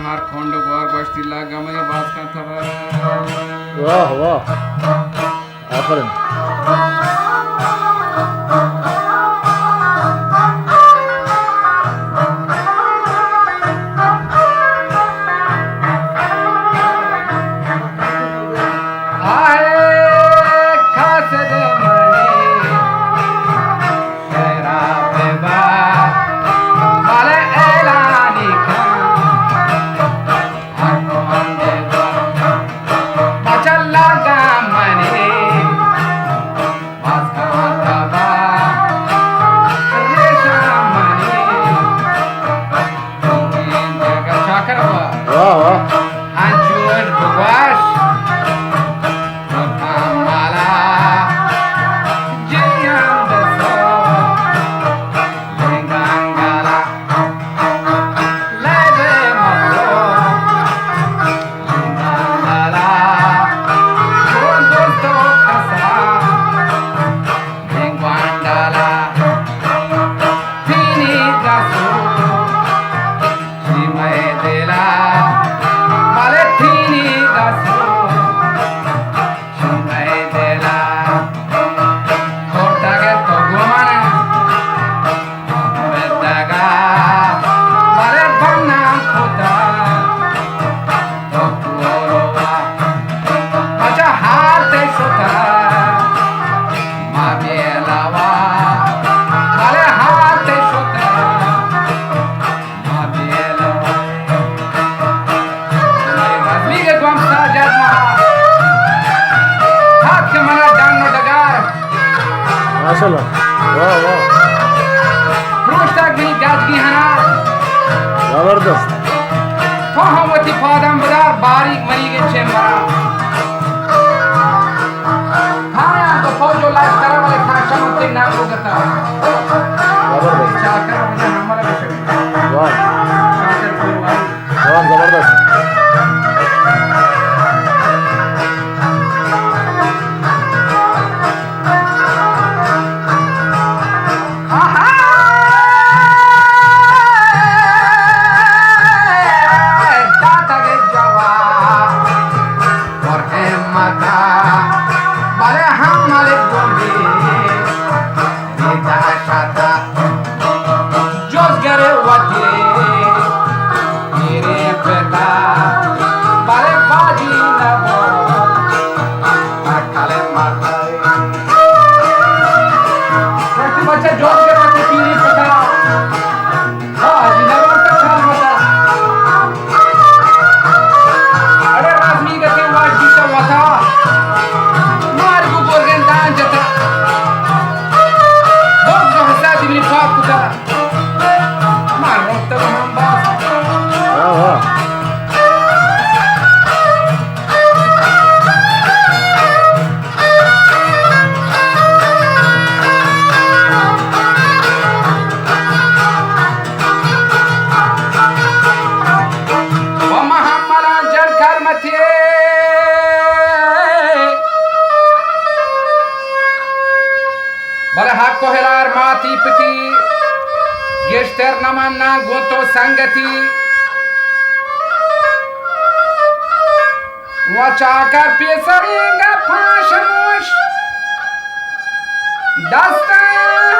har khond bor bastilla gamani baat ka thara. वाह वाह आफरीन वाह वाह माशाल्लाह वाह वाह जबरदस्त बारीक मरी के चेम्बरा खाया तो फौजो लाइफ करा वाले खाशा मुझे नाम को करता जबरदस्त चाकर मुझे हमारा विषय वाह चाकर कोई वाह जबरदस्त Kohelar mati piti Gester namanna goto sangati Wachakar pesaringa pashamush Dastan